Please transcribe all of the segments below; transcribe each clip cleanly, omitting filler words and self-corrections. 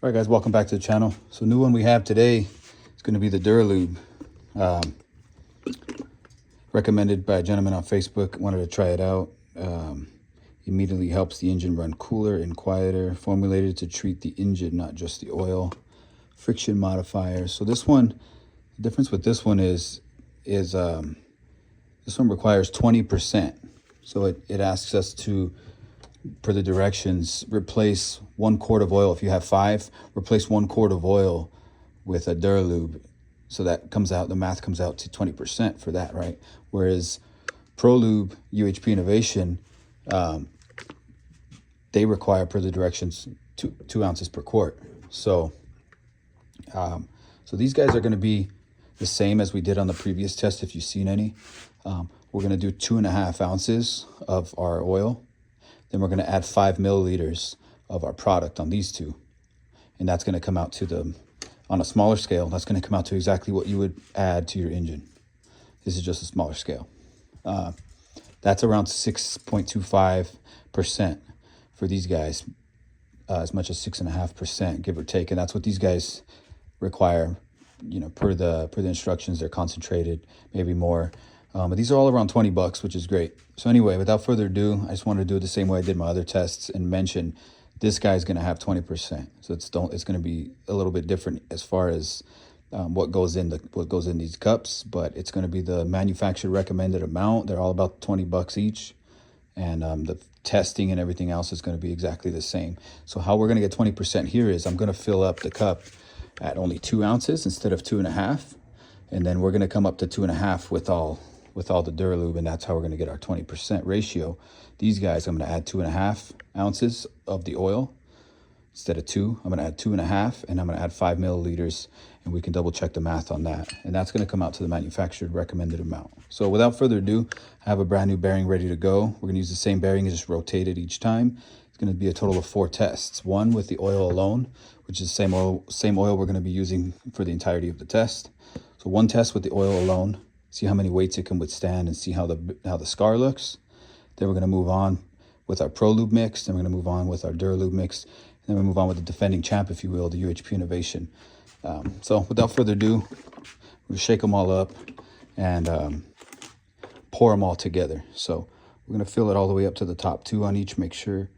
All right, guys, welcome back to the channel. So new one we have today is going to be the Duralube. Recommended by a gentleman on Facebook. Wanted to try it out. Immediately helps the engine run cooler and quieter. Formulated to treat the engine, not just the oil. Friction modifier. So this one, the difference with this one is this one requires 20%. So it asks us to, per the directions, replace 1 quart of oil. If you have 5, replace 1 quart of oil with a Duralube. So that comes out, the math comes out to 20% for that, right? Whereas Prolube, Uhp Innovation, they require, per the directions, 2 ounces per quart. So these guys are going to be the same as we did on the previous test, if you've seen any. We're going to do 2.5 ounces of our oil. Then we're going to add 5 milliliters of our product on these two. And that's going to come out to on a smaller scale, that's going to come out to exactly what you would add to your engine. This is just a smaller scale. That's around 6.25% for these guys, as much as 6.5%, give or take. And that's what these guys require, you know, per the instructions. They're concentrated, maybe more. But these are all around 20 bucks, which is great. So anyway, without further ado, I just wanted to do it the same way I did my other tests and mention this guy's going to have 20%. So it's going to be a little bit different as far as what goes in these cups, but it's going to be the manufacturer recommended amount. They're all about 20 bucks each. And the testing and everything else is going to be exactly the same. So how we're going to get 20% here is I'm going to fill up the cup at only 2 ounces instead of 2.5. And then we're going to come up to 2.5 with all the Duralube, and that's how we're going to get our 20% ratio. These guys, I'm going to add 2.5 ounces of the oil instead of 2. I'm going to add 2.5, and I'm going to add 5 milliliters, and we can double check the math on that. And that's going to come out to the manufactured recommended amount. So without further ado, I have a brand new bearing ready to go. We're going to use the same bearing and just rotate it each time. It's going to be a total of 4 tests. One with the oil alone, which is the same oil we're going to be using for the entirety of the test. So one test with the oil alone. See how many weights it can withstand and see how the scar looks. Then we're going to move on with our Prolube mix. Then we're going to move on with our Duralube mix. And then we move on with the defending champ, if you will, the Uhp Innovation. So without further ado, we'll shake them all up and pour them all together. So we're going to fill it all the way up to the top 2 on each. Make sure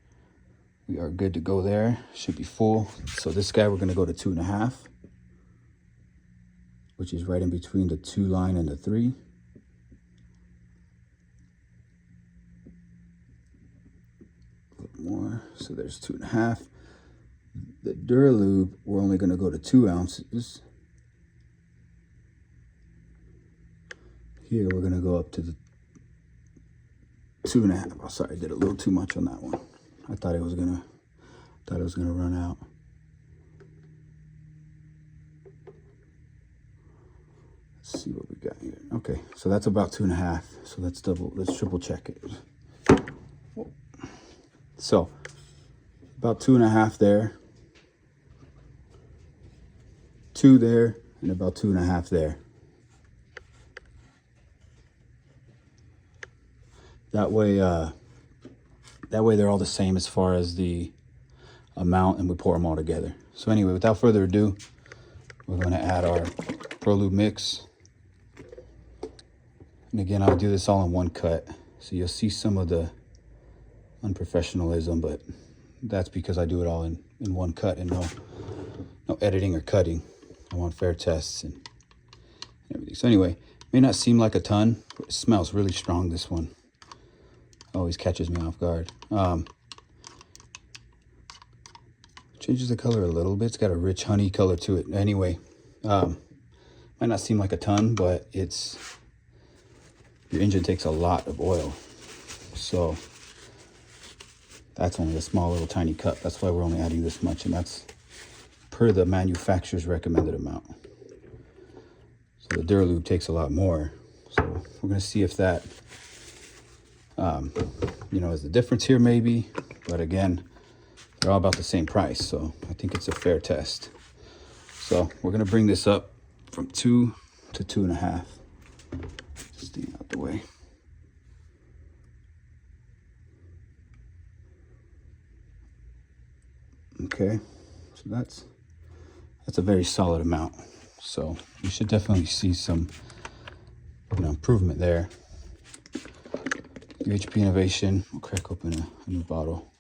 we are good to go there. Should be full. So this guy, we're going to go to 2.5. Which is right in between the 2 line and the 3. A little more, so there's 2.5. The Duralube, we're only going to go to 2 ounces. Here we're going to go up to the 2.5. Oh, sorry, I did a little too much on that one. I thought it was gonna run out. Let's see what we got here. Okay, so that's about 2.5. So let's triple check it. So about 2.5 there, 2 there, and about 2.5 there. That way they're all the same as far as the amount, and we pour them all together. So anyway, without further ado, we're going to add our Prolube mix. And again, I'll do this all in one cut. So you'll see some of the unprofessionalism, but that's because I do it all in one cut and no editing or cutting. I want fair tests and everything. So anyway, may not seem like a ton, but it smells really strong, this one. Always catches me off guard. Changes the color a little bit. It's got a rich honey color to it. Anyway, might not seem like a ton, but your engine takes a lot of oil. So that's only a small little tiny cup. That's why we're only adding this much, and that's per the manufacturer's recommended amount. So the Duralube takes a lot more. So we're going to see if that, is the difference here maybe. But again, they're all about the same price. So I think it's a fair test. So we're going to bring this up from 2 to 2.5. Stay out the way. Okay, so that's That's a very solid amount. So you should definitely see some, improvement there. Uhp Innovation. We'll crack open a new bottle.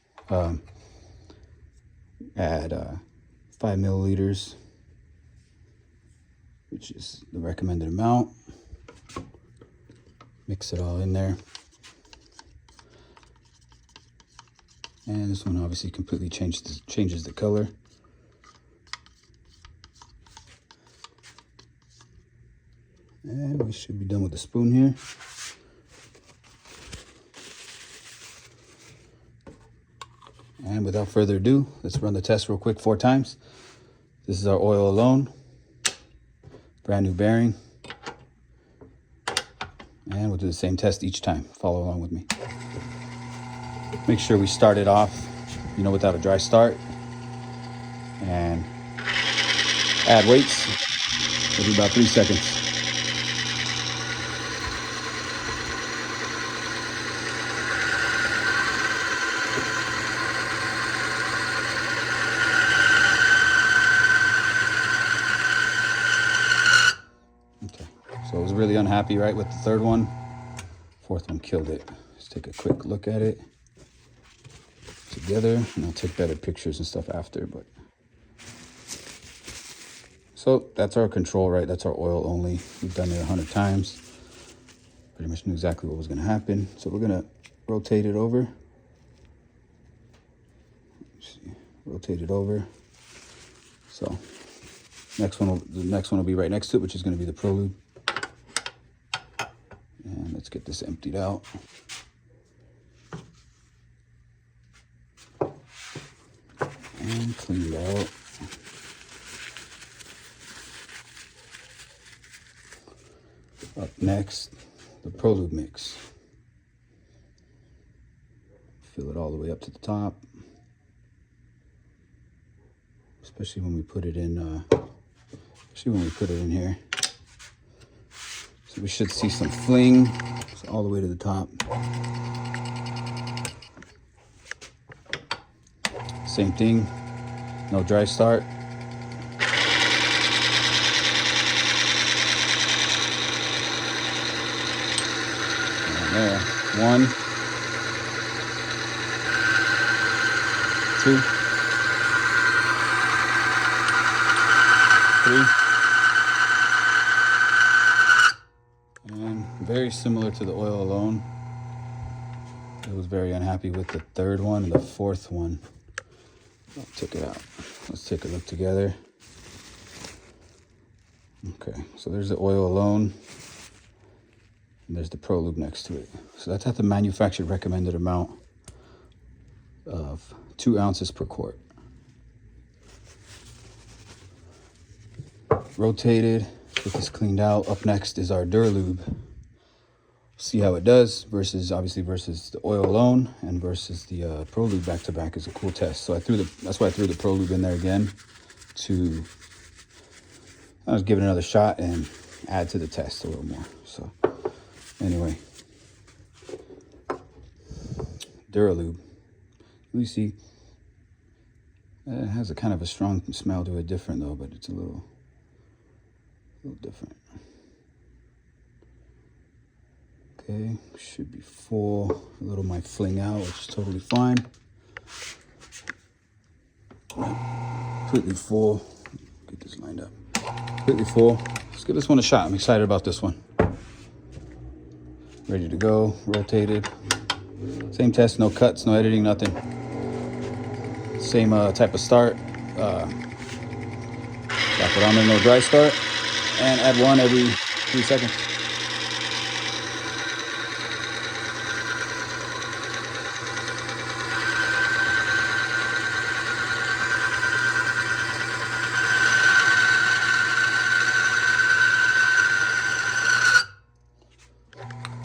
Add 5 milliliters, which is the recommended amount. Mix it all in there. And this one obviously completely changes the color. And we should be done with the spoon here. And without further ado, let's run the test real quick 4 times. This is our oil alone. Brand new bearing. And we'll do the same test each time. Follow along with me. Make sure we start it off, without a dry start. And add weights. It'll be about 3 seconds. Okay, so I was really unhappy, right, with the third one. Fourth one killed it. Let's take a quick look at it together, and I'll take better pictures and stuff after. But so that's our control, right? That's our oil only. We've done it 100 times. Pretty much knew exactly what was going to happen. So we're going to rotate it over. Let's see. Rotate it over. So the next one will be right next to it, which is going to be the Prolube. And let's get this emptied out. And cleaned out. Up next, the Prolube mix. Fill it all the way up to the top. Especially when we put it in here. So we should see some fling all the way to the top. Same thing, no dry start. And there, 1, 2, 3. And very similar to the oil alone. I was very unhappy with the third one and the fourth one. I took it out. Let's take a look together. Okay, so there's the oil alone. And there's the Prolube next to it. So that's at the manufacturer recommended amount of 2 ounces per quart. Rotated, get this cleaned out. Up next is our Duralube. See how it does versus the oil alone and versus the Prolube back to back is a cool test. So that's why I threw the Prolube in there again to give it another shot and add to the test a little more. So anyway, Duralube. You see, it has a kind of a strong smell to it, different though, but it's a little different. Okay, should be full. A little might fling out, which is totally fine. Completely full. Get this lined up. Completely full. Let's give this one a shot. I'm excited about this one. Ready to go. Rotated. Same test, no cuts, no editing, nothing. Same type of start. Drop it on there, no dry start. And add 1 every 3 seconds.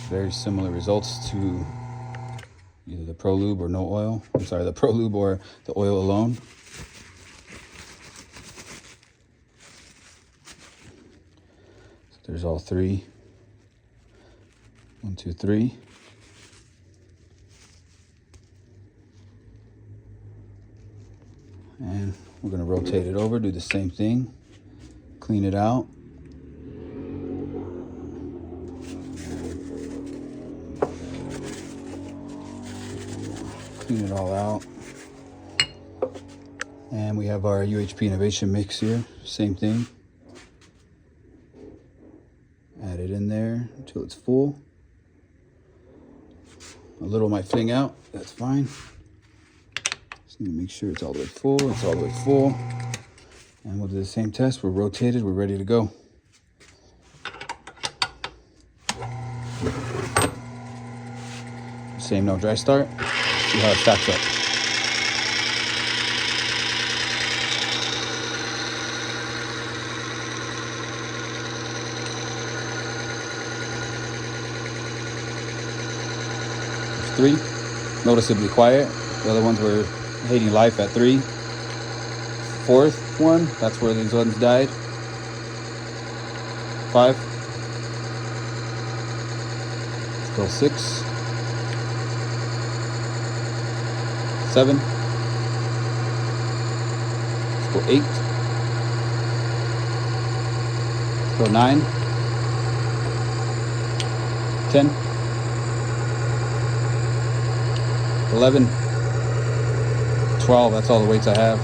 Very similar results to either the Prolube or no oil. I'm sorry, the Prolube or the oil alone. So there's all 3. 1, 2, 3. And We're going to rotate it over, do the same thing, clean it out. Clean it all out. And we have our UHP Innovation mix here, same thing. Add it in there until it's full. A little might fling out, that's fine. Just need to make sure it's all the way full, it's all the way full. And we'll do the same test, we're rotated, we're ready to go. Same no dry start, see how it stacks up. There's 3, noticeably quiet. The other ones were hating life at 3. 4th one, that's where these ones died. 5. Still 6. 7. Still 8. Still 9. 10. 11. 12, that's all the weights I have.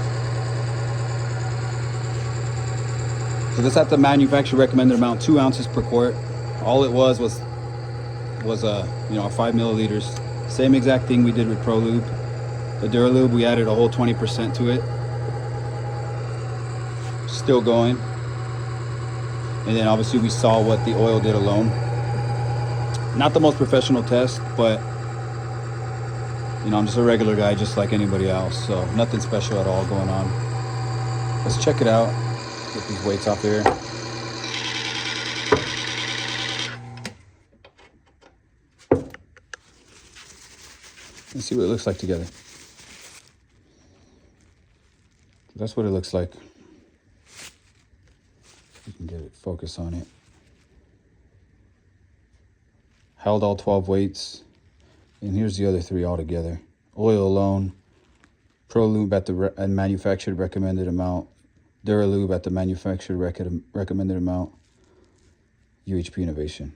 So this at the manufacturer recommended amount, 2 ounces per quart. All it was a 5 milliliters. Same exact thing we did with Prolube. The Duralube, we added a whole 20% to it. Still going. And then obviously we saw what the oil did alone. Not the most professional test, but I'm just a regular guy just like anybody else. So nothing special at all going on. Let's check it out. Get these weights off here. Let's see what it looks like together. That's what it looks like. You can get it, focus on it. Held all 12 weights. And here's the other 3 all together. Oil alone, Prolube at the manufactured recommended amount, Duralube at the manufactured recommended amount, UHP Innovation.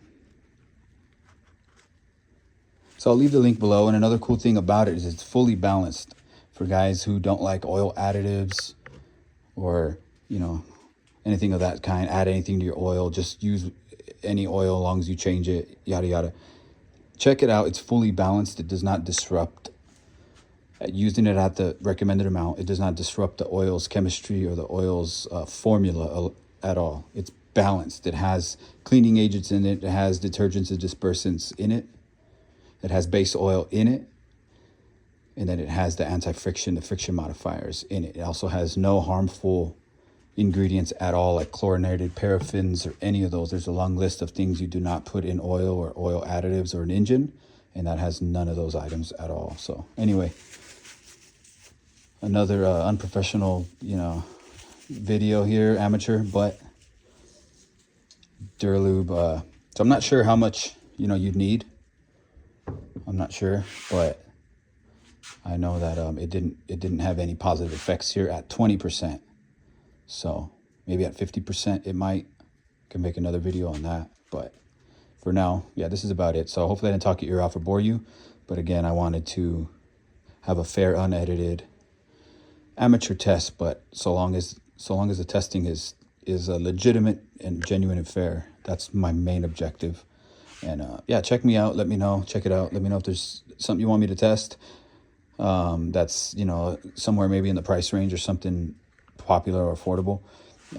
So I'll leave the link below. And another cool thing about it is it's fully balanced for guys who don't like oil additives or, anything of that kind. Add anything to your oil. Just use any oil as long as you change it, yada, yada. Check it out. It's fully balanced. It does not disrupt. Using it at the recommended amount, it does not disrupt the oil's chemistry or the oil's formula at all. It's balanced. It has cleaning agents in it. It has detergents and dispersants in it. It has base oil in it. And then it has the anti-friction, the friction modifiers in it. It also has no harmful ingredients at all, like chlorinated paraffins or any of those. There's a long list of things you do not put in oil or oil additives or an engine, and that has none of those items at all. So anyway, another unprofessional, video here, amateur, but Duralube. So I'm not sure how much, you'd need. I'm not sure, but I know that it didn't have any positive effects here at 20%. So maybe at 50% it can make another video on that. But for now, yeah, this is about it. So hopefully I didn't talk your ear off or bore you. But again, I wanted to have a fair, unedited amateur test. But so long as the testing is legitimate and genuine and fair, that's my main objective. And yeah, check me out. Let me know. Check it out. Let me know if there's something you want me to test. That's somewhere maybe in the price range or something popular or affordable,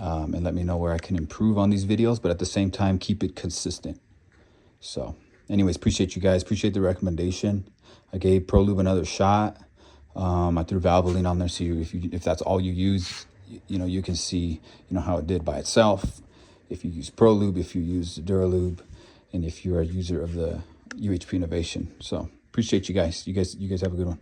and let me know where I can improve on these videos, but at the same time keep it consistent. So anyways, appreciate you guys, appreciate the recommendation. I gave Prolube another shot. I threw Valvoline on there, so if that's all you use, you can see how it did by itself. If you use Prolube, if you use Duralube, and if you're a user of the UHP Innovation. So appreciate you guys. You guys have a good one.